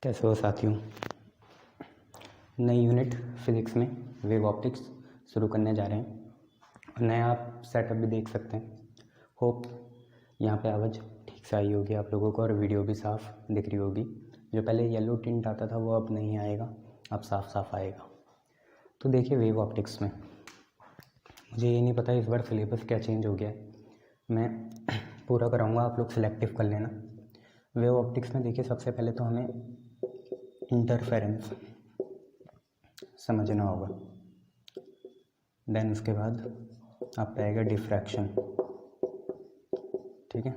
कैसे हो साथियों। नई यूनिट फिज़िक्स में वेव ऑप्टिक्स शुरू करने जा रहे हैं। नया आप सेटअप भी देख सकते हैं। होप यहाँ पे आवाज़ ठीक से आई होगी आप लोगों को और वीडियो भी साफ़ दिख रही होगी। जो पहले येलो टिंट आता था वो अब नहीं आएगा, अब साफ साफ आएगा। तो देखिए वेव ऑप्टिक्स में मुझे ये नहीं पता इस बार सिलेबस क्या चेंज हो गया है। मैं पूरा कराऊँगा, आप लोग सिलेक्टिव कर लेना। वेव ऑप्टिक्स में देखिए सबसे पहले तो हमें इंटरफेरेंस समझना होगा, देन उसके बाद आप पे आएगा डिफ्रैक्शन, ठीक है।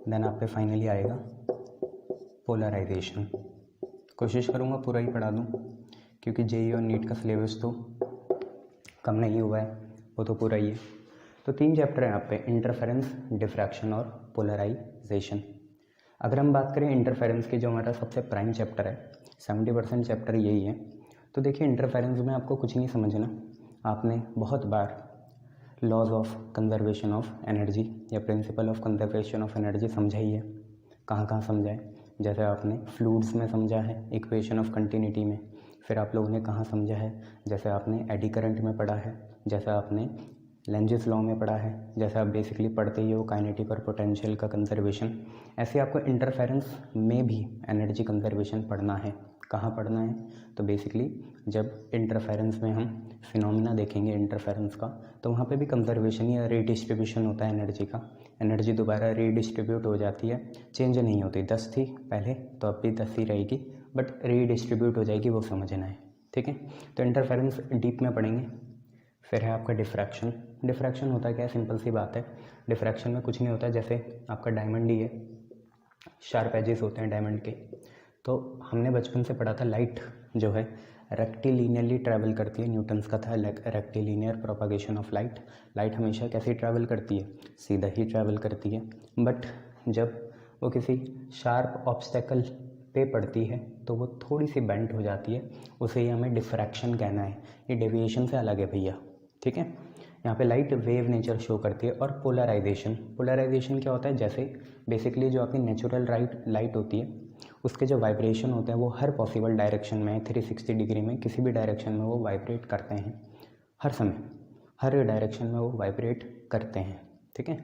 देन आप पे फाइनली आएगा पोलराइजेशन। कोशिश करूँगा पूरा ही पढ़ा दूँ क्योंकि जेईई और नीट का सिलेबस तो कम नहीं हुआ है, वो तो पूरा ही है। तो 3 चैप्टर हैं आप पे, इंटरफेरेंस, डिफ्रैक्शन और पोलराइजेशन। अगर हम बात करें इंटरफेरेंस की, जो हमारा सबसे प्राइम चैप्टर है, 70% चैप्टर यही है। तो देखिए इंटरफेरेंस में आपको कुछ नहीं समझना, आपने बहुत बार laws of conservation of energy या principle of conservation of energy समझा ही है। कहाँ समझा है? जैसे आपने फ्लूइड्स में समझा है, इक्वेशन ऑफ कंटिन्यूटी में। फिर आप लोगों ने कहाँ समझा है? जैसे आपने एडी करंट में पढ़ा है, जैसे आपने लेंजेस लॉ में पढ़ा है, जैसे आप बेसिकली पढ़ते ही हो काइनेटिक और पोटेंशियल का कंजर्वेशन। ऐसे आपको इंटरफेरेंस में भी एनर्जी कंजर्वेशन पढ़ना है। कहाँ पढ़ना है? तो बेसिकली जब इंटरफेरेंस में हम फिनोमिना देखेंगे इंटरफेरेंस का, तो वहाँ पे भी कंजर्वेशन या रीडिस्ट्रीब्यूशन होता है एनर्जी का। एनर्जी दोबारा रीडिस्ट्रीब्यूट हो जाती है, चेंज नहीं होती। 10 थी पहले तो अब भी 10 ही रहेगी, बट रीडिस्ट्रीब्यूट हो जाएगी, वो समझना है, ठीक है। तो इंटरफेरेंस डीप में पढ़ेंगे। फिर है आपका डिफ्रैक्शन। डिफ्रैक्शन होता है क्या? सिंपल सी बात है, डिफ्रैक्शन में कुछ नहीं होता। जैसे आपका डायमंड ही है, शार्प एजेस होते हैं डायमंड के। तो हमने बचपन से पढ़ा था लाइट जो है रेक्टिलिनियरली ट्रैवल करती है। न्यूटन्स का था rectilinear propagation of light. Light हमेशा कैसे ट्रैवल करती है? सीधा ही ट्रैवल करती है। बट जब वो किसी शार्प ऑब्स्टेकल पे पड़ती है तो वो थोड़ी सी बेंट हो जाती है, उसे ही हमें डिफ्रैक्शन कहना है। ये डेविएशन से अलग है भैया, ठीक है। यहाँ पे लाइट वेव नेचर शो करती है। और पोलराइजेशन, पोलराइजेशन क्या होता है? जैसे बेसिकली जो आपकी नेचुरल लाइट होती है उसके जो वाइब्रेशन होते हैं वो हर पॉसिबल डायरेक्शन में 360 डिग्री में किसी भी डायरेक्शन में वो वाइब्रेट करते हैं। हर समय हर डायरेक्शन में वो वाइब्रेट करते हैं, ठीक है।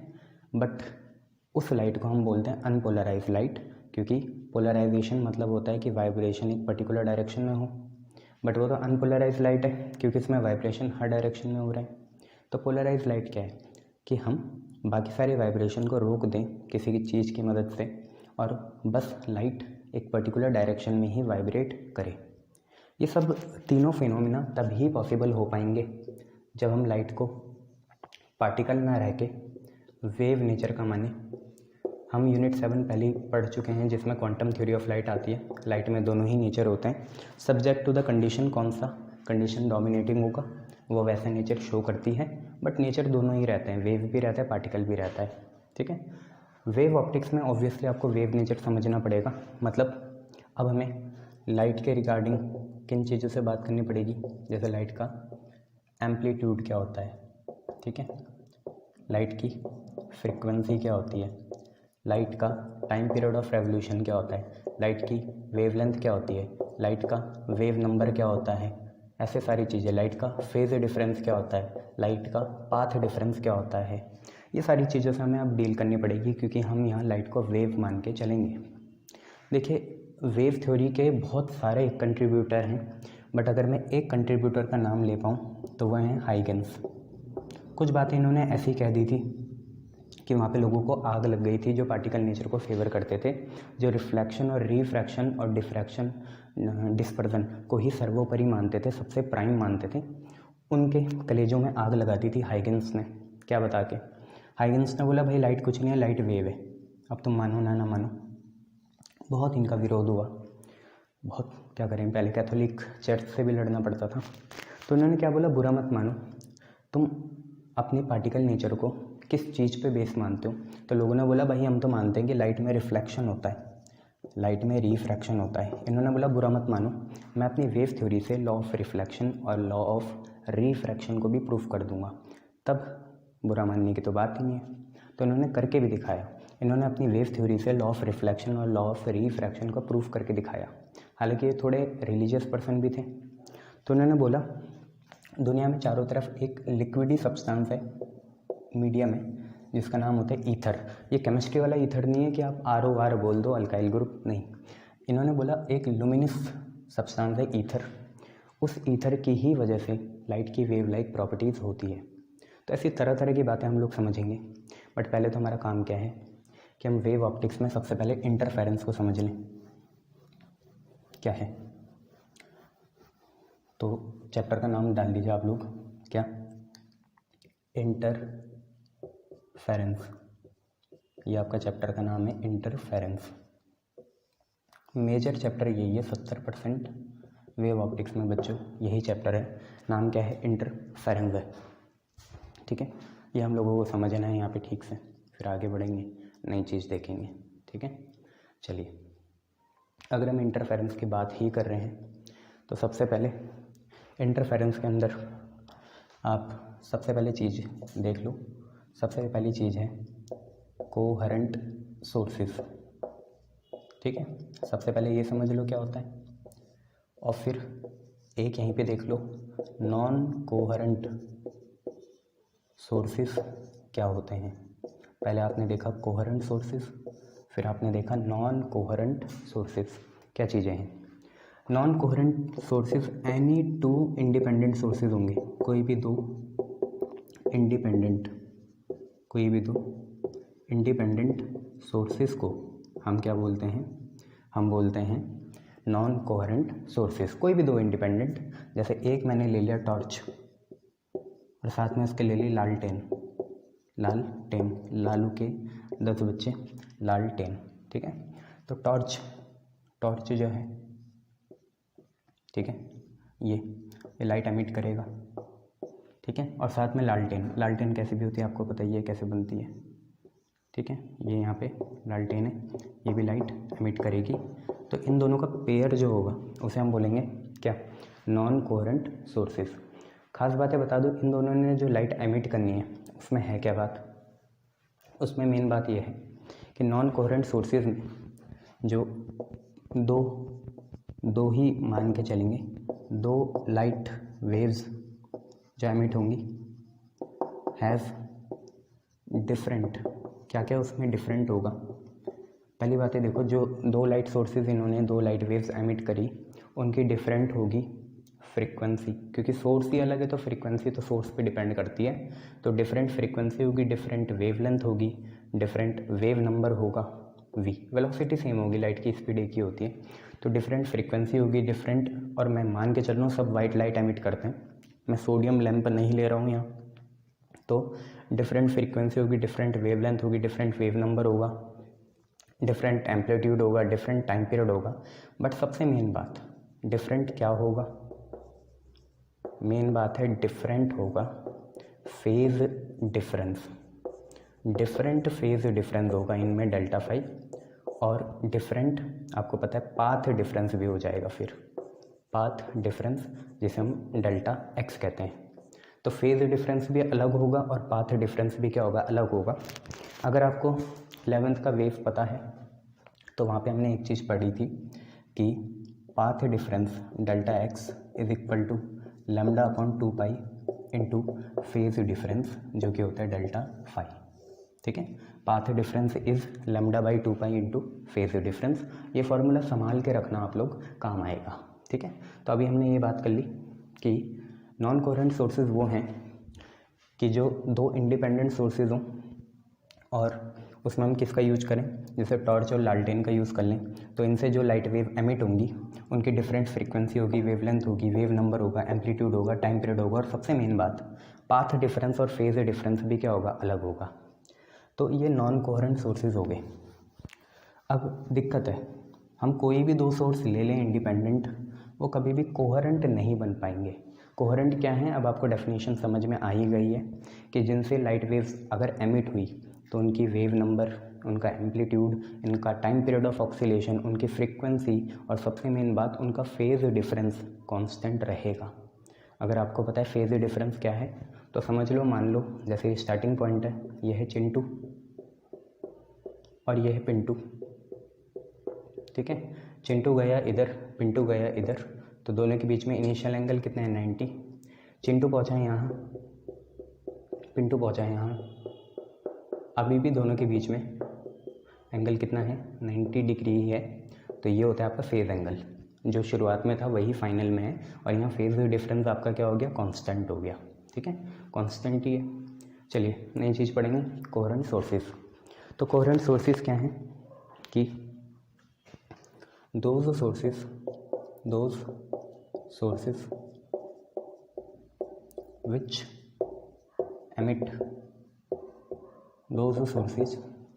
बट उस लाइट को हम बोलते हैं अनपोलराइज लाइट, क्योंकि पोलराइजेशन मतलब होता है कि वाइब्रेशन एक पर्टिकुलर डायरेक्शन में हो। बट वो तो अनपोलराइज लाइट है क्योंकि इसमें वाइब्रेशन हर डायरेक्शन में हो रहा है। तो पोलराइज लाइट क्या है? कि हम बाकी सारे वाइब्रेशन को रोक दें किसी की चीज़ की मदद से और बस लाइट एक पर्टिकुलर डायरेक्शन में ही वाइब्रेट करे। ये सब तीनों फिनोमिना तभी पॉसिबल हो पाएंगे जब हम लाइट को पार्टिकल ना रह के वेव नेचर का माने। हम यूनिट 7 पहले ही पढ़ चुके हैं जिसमें क्वांटम थ्योरी ऑफ लाइट आती है। लाइट में दोनों ही नेचर होते हैं, सब्जेक्ट टू द कंडीशन। कौन सा कंडीशन डोमिनेटिंग होगा वो वैसे नेचर शो करती है। बट नेचर दोनों ही रहते हैं, वेव भी रहता है, पार्टिकल भी रहता है, ठीक है। वेव ऑप्टिक्स में ऑब्वियसली आपको वेव नेचर समझना पड़ेगा। मतलब अब हमें लाइट के रिगार्डिंग किन चीज़ों से बात करनी पड़ेगी? जैसे लाइट का एम्पलीट्यूड क्या होता है, ठीक है। लाइट की फ्रिक्वेंसी क्या होती है, लाइट का टाइम पीरियड ऑफ रेवोल्यूशन क्या होता है, लाइट की वेवलेंथ क्या होती है, लाइट का वेव नंबर क्या होता है, ऐसे सारी चीज़ें। लाइट का फेज डिफरेंस क्या होता है, लाइट का पाथ डिफरेंस क्या होता है। ये सारी चीज़ों से हमें अब डील करनी पड़ेगी क्योंकि हम यहाँ लाइट को वेव मान के चलेंगे। देखिए वेव थ्योरी के बहुत सारे कंट्रीब्यूटर हैं, बट अगर मैं एक कंट्रीब्यूटर का नाम ले पाऊँ तो वह है हाइगन्स। कुछ बातें इन्होंने ऐसी कह दी थी कि वहाँ पे लोगों को आग लग गई थी जो पार्टिकल नेचर को फेवर करते थे, जो रिफ्लेक्शन और रिफ्रैक्शन और डिफ्रैक्शन डिस्पर्जन को ही सर्वोपरि मानते थे, सबसे प्राइम मानते थे। उनके कलेजों में आग लगा दी थी हाइगन्स ने। क्या बता के? हाइगन्स ने बोला भाई लाइट कुछ नहीं है, लाइट वेव है। अब तुम मानो ना मानो, बहुत इनका विरोध हुआ। बहुत क्या करें, पहले कैथोलिक चर्च से भी लड़ना पड़ता था। तो उन्होंने क्या बोला, बुरा मत मानो, तुम अपने पार्टिकल नेचर को किस चीज़ पे बेस मानते हो? तो लोगों ने बोला भाई हम तो मानते हैं कि लाइट में रिफ्लेक्शन होता है, लाइट में रिफ्रैक्शन होता है। इन्होंने बोला बुरा मत मानो, मैं अपनी वेव थ्योरी से लॉ ऑफ रिफ्लेक्शन और लॉ ऑफ रिफ्रैक्शन को भी प्रूफ कर दूंगा। तब बुरा मानने की तो बात ही नहीं है। तो इन्होंने करके भी दिखाया। इन्होंने अपनी वेव थ्योरी से लॉ ऑफ रिफ्लेक्शन और लॉ ऑफ रिफ्रैक्शन को प्रूफ करके दिखाया। हालांकि ये थोड़े रिलीजियस पर्सन भी थे। तो उन्होंने बोला दुनिया में चारों तरफ एक लिक्विडी सब्सटेंस है मीडियम में जिसका नाम होता है ईथर। ये केमिस्ट्री वाला ईथर नहीं है कि आप ROR बोल दो अल्काइल ग्रुप, नहीं। इन्होंने बोला एक लुमिनस सब्सटेंस है ईथर, उस ईथर की ही वजह से लाइट की वेव लाइक प्रॉपर्टीज़ होती है। तो ऐसी तरह तरह की बातें हम लोग समझेंगे, बट पहले तो हमारा काम क्या है कि हम वेव ऑप्टिक्स में सबसे पहले इंटरफेरेंस को समझ लें क्या है। तो चैप्टर का नाम डाल दीजिए आप लोग, क्या, इंटरफेरेंस। ये आपका चैप्टर का नाम है इंटरफेरेंस। मेजर चैप्टर यही है, 70% वेव ऑप्टिक्स में बच्चों यही चैप्टर है। नाम क्या है, इंटरफेरेंस है। ठीक है, ये हम लोगों को समझना है यहाँ पे ठीक से, फिर आगे बढ़ेंगे, नई चीज़ देखेंगे। ठीक है, चलिए, अगर हम इंटरफेरेंस की बात ही कर रहे हैं तो सबसे पहले इंटरफेरेंस के अंदर आप सबसे पहले चीज़ देख लो। सबसे पहली चीज़ है कोहेरेंट सोर्सेस। ठीक है, सबसे पहले ये समझ लो क्या होता है, और फिर एक यहीं पे देख लो नॉन कोहेरेंट सोर्सेस क्या होते हैं। पहले आपने देखा कोहेरेंट सोर्सेस, फिर आपने देखा नॉन कोहेरेंट सोर्सेस क्या चीज़ें हैं। Non coherent sources any two independent sources होंगे, कोई भी दो इंडिपेंडेंट सोर्सेज को हम क्या बोलते हैं, हम बोलते हैं नॉन कोहेरेंट सोर्सेज। कोई भी दो इंडिपेंडेंट, जैसे एक मैंने ले लिया टॉर्च और साथ में उसके ले ली लालटेन, लालू के 10 बच्चे लालटेन। ठीक है, तो टॉर्च जो है, ठीक है, ये लाइट एमिट करेगा। ठीक है, और साथ में लालटेन कैसे भी होती है आपको पता ही है कैसे बनती है। ठीक है, ये यहाँ पे लालटेन है, ये भी लाइट एमिट करेगी। तो इन दोनों का पेयर जो होगा उसे हम बोलेंगे क्या, नॉन कोहेरेंट सोर्सेस। खास बातें बता दूँ, इन दोनों ने जो लाइट एमिट करनी है उसमें है क्या बात, उसमें मेन बात यह है कि नॉन कोहेरेंट सोर्सेज में जो दो ही मान के चलेंगे, दो लाइट वेव्स जो एमिट होंगी हैव डिफरेंट, क्या क्या उसमें डिफरेंट होगा। पहली बात है देखो, जो दो लाइट सोर्सेज इन्होंने दो लाइट वेव्स एमिट करी उनकी डिफरेंट होगी फ्रीक्वेंसी, क्योंकि सोर्स ही अलग है तो फ्रीक्वेंसी तो सोर्स पे डिपेंड करती है। तो डिफरेंट फ्रीक्वेंसी होगी, डिफरेंट वेवलेंथ होगी, डिफरेंट वेव नंबर होगा v, वेलोसिटी सेम होगी, लाइट की स्पीड एक ही होती है। तो डिफरेंट फ्रीक्वेंसी होगी, डिफरेंट, और मैं मान के चल रहा हूँ सब वाइट लाइट एमिट करते हैं, मैं सोडियम लैंप नहीं ले रहा हूँ यहाँ। तो डिफरेंट फ्रीक्वेंसी होगी, डिफरेंट वेवलेंथ होगी, डिफरेंट वेव नंबर होगा, डिफरेंट एम्पलीट्यूड होगा, डिफरेंट टाइम पीरियड होगा। बट सबसे मेन बात डिफरेंट क्या होगा, मेन बात है डिफरेंट होगा phase difference. Different phase difference होगा इनमें डेल्टा फाई, और डिफरेंट आपको पता है पाथ डिफरेंस भी हो जाएगा, फिर पाथ डिफरेंस जिसे हम डेल्टा एक्स कहते हैं। तो फेज डिफरेंस भी अलग होगा और पाथ डिफरेंस भी क्या होगा, अलग होगा। अगर आपको 11th का वेव पता है तो वहाँ पे हमने एक चीज़ पढ़ी थी कि path difference delta x is equal to lambda upon 2 pi into phase difference जो कि होता है डेल्टा फाई। ठीक है, path difference is lambda by 2 pi into phase difference. ये फॉर्मूला संभाल के रखना आप लोग, काम आएगा। ठीक है, तो अभी हमने ये बात कर ली कि नॉन कोहेरेंट सोर्सेज वो हैं कि जो दो इंडिपेंडेंट सोर्सेज हों और उसमें हम किसका यूज करें, जैसे टॉर्च और लालटेन का यूज़ कर लें, तो इनसे जो लाइट वेव एमिट होंगी उनकी डिफरेंट फ्रीक्वेंसी होगी, वेवलेंथ होगी, वेव नंबर होगा, एम्पलीट्यूड होगा, टाइम पीरियड होगा, और सबसे मेन बात पाथ डिफरेंस और फेज डिफरेंस भी क्या होगा, अलग होगा। तो ये नॉन कोहेरेंट सोर्सेज हो गए। अब दिक्कत है, हम कोई भी दो सोर्स ले लें इंडिपेंडेंट, वो कभी भी कोहेरेंट नहीं बन पाएंगे। कोहेरेंट क्या है, अब आपको डेफिनेशन समझ में आ ही गई है कि जिनसे लाइट वेव्स अगर एमिट हुई तो उनकी वेव नंबर, उनका एम्पलीट्यूड, इनका टाइम पीरियड ऑफ ऑक्सीलेशन, उनकी फ्रीक्वेंसी, और सबसे मेन बात उनका फेज डिफरेंस कांस्टेंट रहेगा। अगर आपको पता है फेज डिफरेंस क्या है तो समझ लो, मान लो जैसे स्टार्टिंग पॉइंट है, यह है चिंटू, और ये है पिंटू, ठीक है। चिंटू गया इधर, पिंटू गया इधर, तो दोनों के बीच में इनिशियल एंगल कितना है 90। चिंटू पहुंचा है यहाँ, पिंटू पहुंचा है यहाँ, अभी भी दोनों के बीच में एंगल कितना है 90 डिग्री ही है। तो ये होता है आपका फेज़ एंगल, जो शुरुआत में था वही फाइनल में है, और यहाँ फेज़ डिफरेंस आपका क्या हो गया, कांस्टेंट हो गया, ठीक है, कांस्टेंट ही है। चलिए नई चीज़ पढ़ेंगे, कोहेरेंट सोर्सेज। तो कोहेरेंट सोर्सेज क्या हैं कि those sources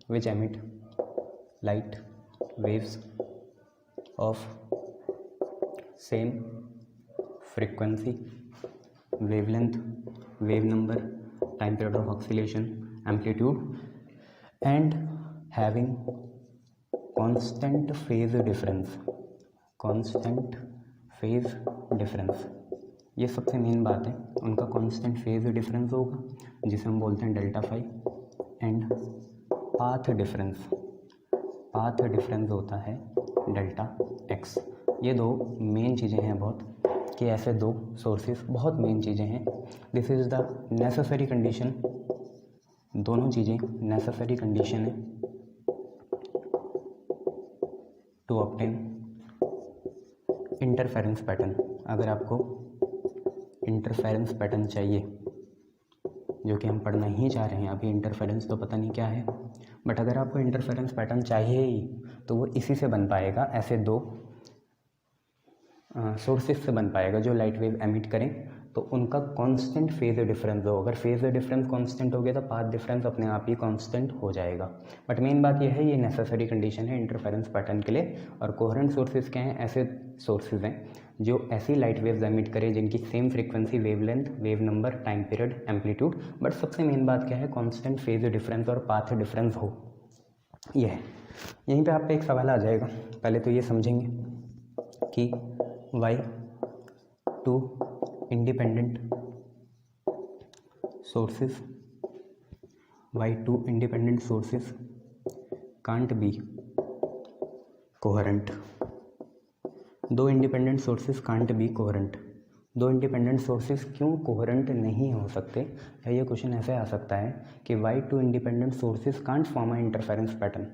which emit light waves of same frequency, wavelength, wave number, time period of oscillation, amplitude, and having constant phase difference। ये सबसे मेन बात है, उनका कांस्टेंट फेज डिफरेंस होगा, जिसे हम बोलते हैं delta phi, and path difference होता है डेल्टा एक्स। ये दो मेन चीज़ें हैं बहुत, कि ऐसे दो सोर्सेस बहुत मेन चीज़ें हैं। This is the necessary condition, दोनों चीज़ें नेसेसरी कंडीशन है टू ऑब्टेन इंटरफेरेंस पैटर्न। अगर आपको इंटरफेरेंस पैटर्न चाहिए, जो कि हम पढ़ना ही चाह रहे हैं, अभी इंटरफेरेंस तो पता नहीं क्या है, बट अगर आपको इंटरफेरेंस पैटर्न चाहिए ही तो वो इसी से बन पाएगा, ऐसे दो सोर्सेस से बन पाएगा जो लाइट वेव एमिट करें, तो उनका कांस्टेंट फेज डिफरेंस हो। अगर फेज डिफरेंस कांस्टेंट हो गया तो पाथ डिफरेंस अपने आप ही कांस्टेंट हो जाएगा। बट मेन बात यह है, ये नेसेसरी कंडीशन है इंटरफेरेंस पैटर्न के लिए। और कोहेरेंट सोर्सेज क्या हैं, ऐसे सोर्सेज हैं जो ऐसी लाइट वेव्स एमिट करें जिनकी same frequency, wavelength, wave number, time period, amplitude, but सबसे मेन बात क्या है, कांस्टेंट फेज डिफरेंस और पाथ डिफरेंस हो। यह है, यहीं पे आप पे एक सवाल आ जाएगा। पहले तो ये समझेंगे कि why two independent sources can't be coherent. दो independent sources can't be coherent. दो इंडिपेंडेंट सोर्सेस क्यों कोहेरेंट नहीं हो सकते, या ये क्वेश्चन ऐसे आ सकता है कि why two independent sources can't form a interference pattern.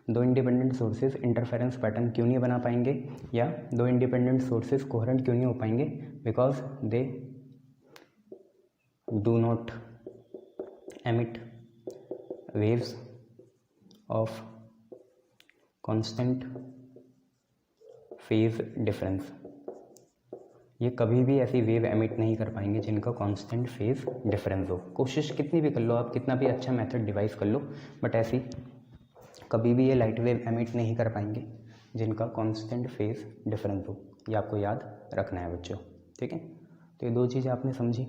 दो इंडिपेंडेंट सोर्सेस इंटरफेरेंस पैटर्न क्यों नहीं बना पाएंगे, या दो इंडिपेंडेंट सोर्सेस कोहेरेंट क्यों नहीं हो पाएंगे, because they do not emit waves of constant phase difference. ये कभी भी ऐसी वेव एमिट नहीं कर पाएंगे जिनका कांस्टेंट फेज डिफरेंस हो। कोशिश कितनी भी कर लो आप, कितना भी अच्छा मेथड डिवाइस कर लो, बट ऐसी कभी भी ये लाइट वेव एमिट नहीं कर पाएंगे जिनका कांस्टेंट फेज डिफरेंस हो। ये आपको याद रखना है बच्चों, ठीक है। तो ये दो चीज़ें आपने समझी।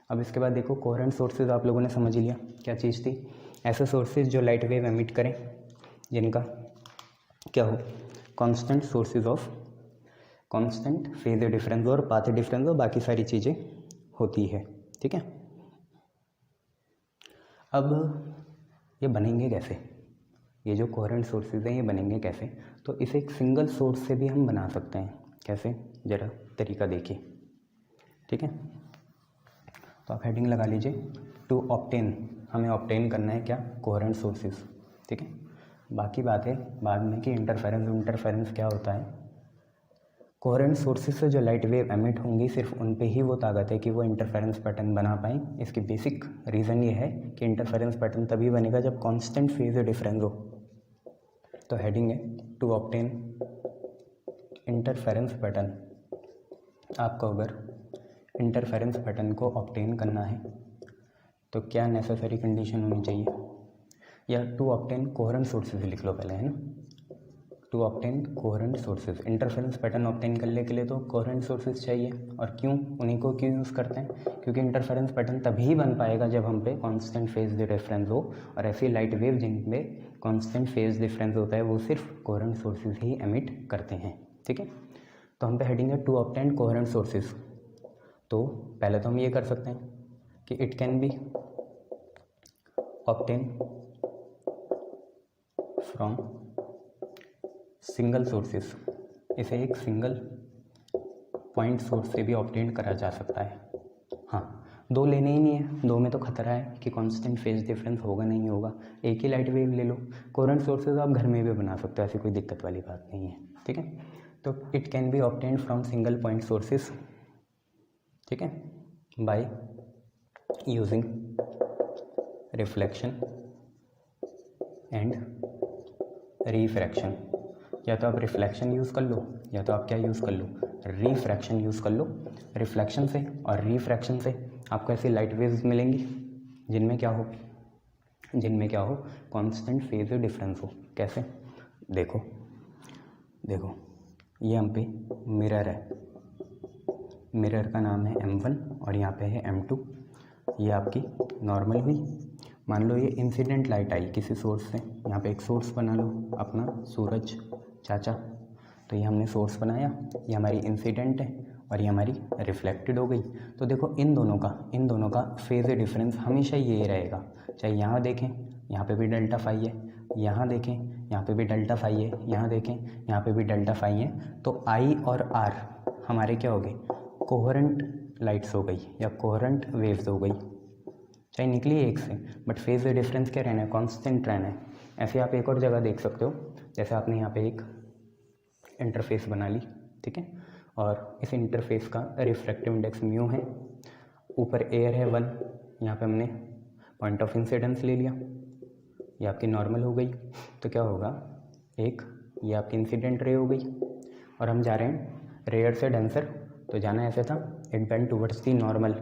अब इसके बाद देखो, कोहेरेंट सोर्सेज आप लोगों ने समझ लिया क्या चीज़ थी। ऐसे सोर्सेज जो लाइट वेव एमिट करें जिनका क्या हो, constant sources of constant phase difference और पाथ डिफरेंस और बाकी सारी चीज़ें होती है, ठीक है। अब ये बनेंगे कैसे, ये जो कोहेरेंट सोर्सेज हैं ये बनेंगे कैसे, तो इसे एक सिंगल सोर्स से भी हम बना सकते हैं। कैसे, ज़रा तरीका देखिए, ठीक है। तो आप हेडिंग लगा लीजिए, टू ऑब्टेन, हमें ऑब्टेन करना है क्या, कोहेरेंट सोर्सेज, ठीक है। बाकी बात है बाद में कि इंटरफेरेंस क्या होता है। कोहेरेंट सोर्सेज से जो लाइट वेव एमिट होंगी सिर्फ उन पे ही वो ताकत है कि वो इंटरफेरेंस पैटर्न बना पाएँ। इसकी बेसिक रीज़न ये है कि इंटरफेरेंस पैटर्न तभी बनेगा जब कांस्टेंट फेज डिफरेंस हो। तो हेडिंग है, टू ऑब्टेन इंटरफेरेंस पैटर्न। आपको अगर इंटरफेरेंस पैटर्न को ऑब्टेन करना है तो क्या नेसेसरी कंडीशन होनी चाहिए, या टू ऑब्टेन कोहेरेंट सोर्सेज लिख लो पहले, है ना। To obtain coherent sources, interference pattern obtain करने के लिए तो कोहेरेंट सोर्सेज चाहिए। और क्यों, उन्हीं को क्यों यूज़ करते हैं, क्योंकि इंटरफेरेंस पैटर्न तभी बन पाएगा जब हम पे कांस्टेंट फेज डिफरेंस हो, और ऐसी लाइट वेव जिनमें कांस्टेंट फेज डिफरेंस होता है वो सिर्फ कोहेरेंट सोर्सेज ही एमिट करते हैं, ठीक है। तो हम पे हेडिंग है, टू ऑब्टेन कोहेरेंट सोर्सेज। तो पहले तो हम ये कर सकते हैं कि it can be obtain from single sources, इसे एक सिंगल पॉइंट सोर्स से भी ऑब्टेन करा जा सकता है। हाँ, दो लेने ही नहीं है, दो में तो खतरा है कि कांस्टेंट फेज डिफरेंस होगा नहीं होगा। एक ही लाइट वेव ले लो। कोहेरेंट सोर्सेज आप घर में भी बना सकते हो, ऐसी कोई दिक्कत वाली बात नहीं है। ठीक है, तो it can be obtained from single point sources, ठीक है, by using reflection and refraction. या तो आप रिफ्लेक्शन यूज़ कर लो या तो आप क्या यूज़ कर लो, रिफ्रैक्शन यूज़ कर लो। रिफ्लेक्शन से और रिफ्रैक्शन से आपको ऐसी लाइट वेव्स मिलेंगी जिनमें क्या हो, कांस्टेंट फेज डिफरेंस हो। कैसे, देखो ये हम पे मिरर है, मिरर का नाम है M1 और यहाँ पे है M2। ये आपकी नॉर्मल हुई। मान लो ये इंसिडेंट लाइट आई किसी सोर्स से, यहाँ पे एक सोर्स बना लो अपना, सूरज चाचा। तो ये हमने सोर्स बनाया, ये हमारी इंसिडेंट है और ये हमारी रिफ्लेक्टेड हो गई। तो देखो इन दोनों का फेज डिफरेंस हमेशा ये रहेगा। चाहे यहाँ देखें, यहाँ पे भी डेल्टा फाई है, यहाँ देखें यहाँ पे भी डेल्टा फाई है, यहाँ देखें यहाँ पे भी डेल्टा फाई है। तो आई और आर हमारे क्या हो गए, कोहेरेंट लाइट्स हो गई या कोहेरेंट वेव्स हो गई, चाहे निकली एक से, बट फेज डिफरेंस क्या रहना है, कांस्टेंट रहना है। ऐसे आप एक और जगह देख सकते हो, जैसे आपने यहाँ पे एक इंटरफेस बना ली, ठीक है, और इस इंटरफेस का रिफ्रैक्टिव इंडेक्स म्यू है, ऊपर एयर है 1, यहाँ पे हमने पॉइंट ऑफ इंसिडेंस ले लिया, ये आपकी नॉर्मल हो गई। तो क्या होगा, एक ये आपकी इंसिडेंट रे हो गई और हम जा रहे हैं रेयर से डेंसर, तो जाना ऐसे था, it bend towards the normal.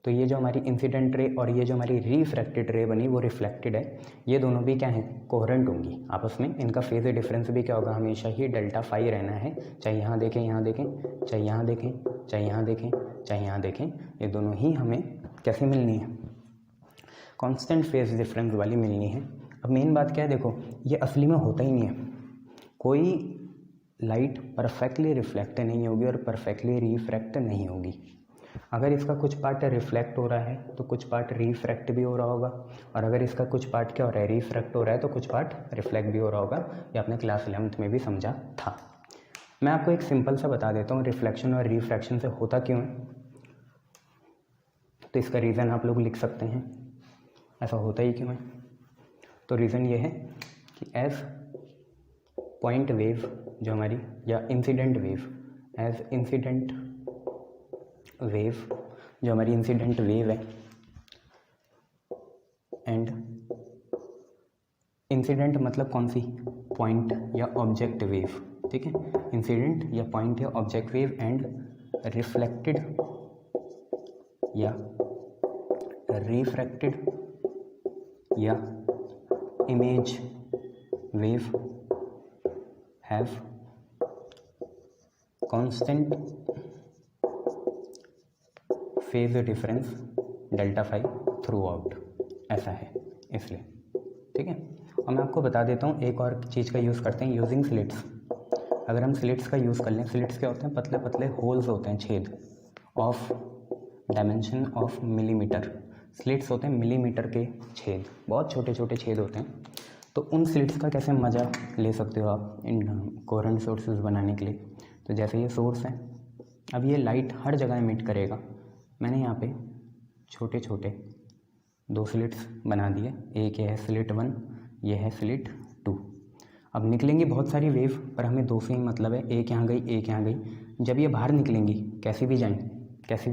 तो ये जो हमारी इंसिडेंट रे और ये जो हमारी रिफ्रैक्टेड रे बनी वो रिफ्लेक्टेड है, ये दोनों भी क्या हैं, कोहेरेंट होंगी आपस में। इनका फेज डिफरेंस भी क्या होगा, हमेशा ही डेल्टा फाई रहना है। चाहे यहाँ देखें यहाँ देखें, चाहे यहाँ देखें, चाहे यहाँ देखें, चाहे यहाँ देखें, ये दोनों ही हमें कैसे मिलनी है, कांस्टेंट फेज डिफरेंस वाली मिलनी है। अब मेन बात क्या है, देखो ये असली में होता ही नहीं है, कोई लाइट परफेक्टली रिफ्लेक्ट नहीं होगी और परफेक्टली रिफ्रैक्ट नहीं होगी। अगर इसका कुछ पार्ट रिफ्लेक्ट हो रहा है तो कुछ पार्ट रिफ्रैक्ट भी हो रहा होगा, और अगर इसका कुछ पार्ट क्या हो रहा है, रिफ्रैक्ट हो रहा है, तो कुछ पार्ट रिफ्लेक्ट भी हो रहा होगा। ये आपने क्लास 11th में भी समझा था। मैं आपको एक सिंपल सा बता देता हूँ रिफ्लेक्शन और रिफ्रैक्शन से होता क्यों है। तो इसका रीज़न आप लोग लिख सकते हैं, ऐसा होता ही क्यों है। तो रीज़न ये है कि एज पॉइंट वेव जो हमारी, या incident wave, as incident wave जो हमारी इंसिडेंट वेव है, एंड इंसिडेंट मतलब कौन सी, पॉइंट या ऑब्जेक्ट वेव, ठीक है, इंसिडेंट या पॉइंट या ऑब्जेक्ट वेव, एंड रिफ्लेक्टेड या रिफ्रैक्टेड या image wave have constant phase difference delta phi throughout, ऐसा है इसलिए, ठीक है। और मैं आपको बता देता हूँ एक और चीज़ का यूज़ करते हैं, यूजिंग स्लिट्स। अगर हम स्लिट्स का यूज़ कर लें, स्लिट्स क्या होते हैं, पतले पतले होल्स होते हैं, छेद, of dimension of millimetre. Slits होते हैं मिलीमीटर के छेद, बहुत छोटे छोटे छेद होते हैं। तो उन स्लिट्स का कैसे मज़ा ले सकते हो आप इन कोहेरेंट सोर्सेज बनाने के लिए। तो जैसे ये सोर्स है, अब ये लाइट हर जगह एमिट करेगा। मैंने यहाँ पे छोटे छोटे 2 स्लिट्स बना दिए, एक ये है स्लिट 1, ये है स्लिट 2। अब निकलेंगी बहुत सारी वेव, पर हमें 2 से ही मतलब है, एक यहाँ गई एक यहाँ गई। जब ये बाहर निकलेंगी, कैसी भी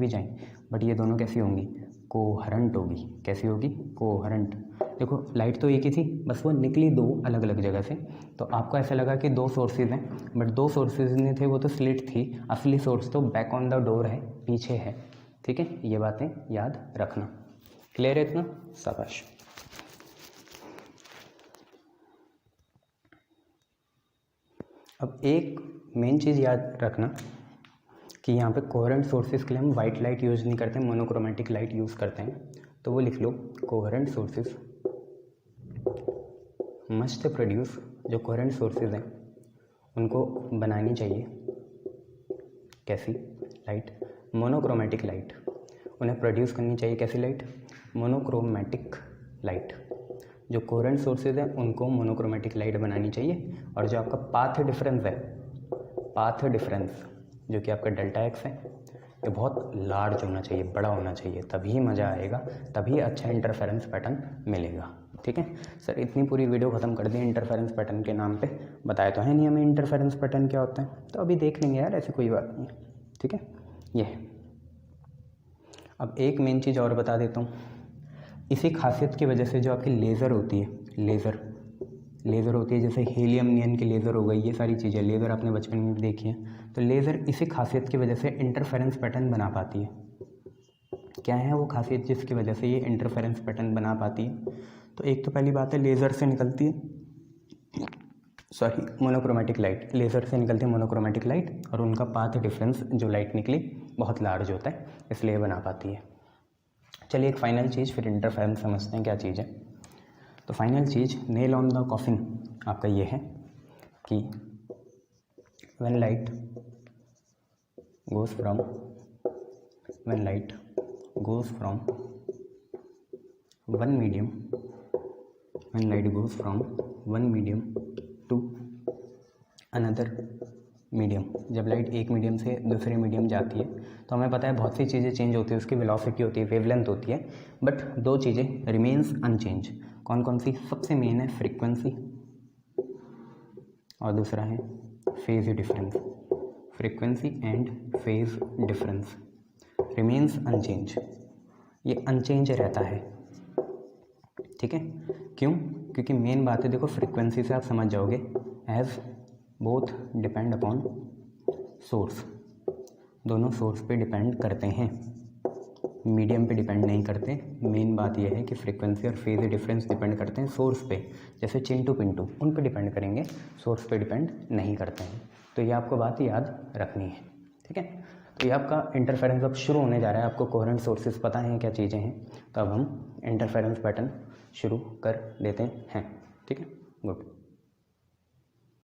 जाएं, बट ये दोनों कैसी होंगी, कोहेरेंट होगी। कैसी होगी, कोहेरेंट। देखो लाइट तो एक ही थी, बस वो निकली 2 अलग अलग जगह से। तो आपको ऐसा लगा कि 2 सोर्सेज हैं, बट 2 सोर्सेज नहीं थे, वो तो स्लिट थी। असली सोर्स तो बैक ऑन द डोर है, पीछे है, ठीक है। ये बातें याद रखना, क्लियर है इतना, शाबाश। अब एक मेन चीज़ याद रखना कि यहाँ पे कोहेरेंट सोर्सेज के लिए हम वाइट लाइट यूज़ नहीं करते, मोनोक्रोमेटिक लाइट यूज़ करते हैं। तो वो लिख लो, कोहेरेंट सोर्सेज मस्ट प्रोड्यूस, जो कोहेरेंट सोर्सेज हैं उनको बनानी चाहिए कैसी लाइट, मोनोक्रोमेटिक लाइट। उन्हें प्रोड्यूस करनी चाहिए कैसी लाइट, मोनोक्रोमेटिक लाइट। जो कोहेरेंट सोर्सेज हैं उनको मोनोक्रोमेटिक लाइट बनानी चाहिए, और जो आपका पाथ डिफरेंस है, पाथ डिफरेंस जो कि आपका डेल्टा एक्स है, ये बहुत लार्ज होना चाहिए, बड़ा होना चाहिए, तभी मज़ा आएगा, तभी अच्छा इंटरफेरेंस पैटर्न मिलेगा। ठीक है सर, इतनी पूरी वीडियो ख़त्म कर दी इंटरफेरेंस पैटर्न के नाम पे, बताया तो है नहीं हमें इंटरफेरेंस पैटर्न क्या होता है, तो अभी देख लेंगे यार, ऐसी कोई बात नहीं है। ठीक है, ये अब एक मेन चीज़ और बता देता हूँ, इसी खासियत की वजह से जो आपकी लेज़र होती है, लेज़र होती है, जैसे हीलियम नियन की लेज़र हो गई, ये सारी चीज़ें लेज़र आपने बचपन में देखी है, तो लेज़र इसी खासियत की वजह से इंटरफेरेंस पैटर्न बना पाती है। क्या है वो खासियत जिसकी वजह से ये इंटरफेरेंस पैटर्न बना पाती है? तो एक तो पहली बात है, लेज़र से निकलती है मोनोक्रोमेटिक लाइट, लेज़र से निकलती है मोनोक्रोमेटिक लाइट, और उनका पाथ डिफरेंस जो लाइट निकली बहुत लार्ज होता है, इसलिए बना पाती है। चलिए एक फाइनल चीज़, फिर इंटरफेरेंस समझते हैं क्या चीज़ है। तो फाइनल चीज़, नेल ऑन द कॉफिन आपका ये है कि when light goes from one medium to another medium, जब लाइट एक मीडियम से दूसरे मीडियम जाती है तो हमें पता है बहुत सी चीज़ें चेंज होती है, उसकी वेलोसिटी होती है, वेवलेंथ होती है, बट दो चीज़ें रिमेन्स अनचेंज। कौन कौन सी? सबसे मेन है फ्रीक्वेंसी, और दूसरा है phase difference. Frequency and phase difference remains unchange, ये अनचेंज रहता है। ठीक है, क्यों? क्योंकि मेन बात है, देखो फ्रीक्वेंसी से आप समझ जाओगे, as both depend upon source, दोनों सोर्स पे डिपेंड करते हैं, मीडियम पे डिपेंड नहीं करते। मेन बात यह है कि फ्रीक्वेंसी और फेज डिफरेंस डिपेंड करते हैं सोर्स पे, जैसे चिंटू पिंटू उन पे डिपेंड करेंगे, सोर्स पे डिपेंड नहीं करते हैं। तो ये आपको बात याद रखनी है। ठीक है, तो ये आपका इंटरफेरेंस अब शुरू होने जा रहा है। आपको कोहेरेंट सोर्सेज पता हैं क्या चीज़ें हैं, तो अब हम इंटरफेरेंस पैटर्न शुरू कर देते हैं। ठीक है, गुड।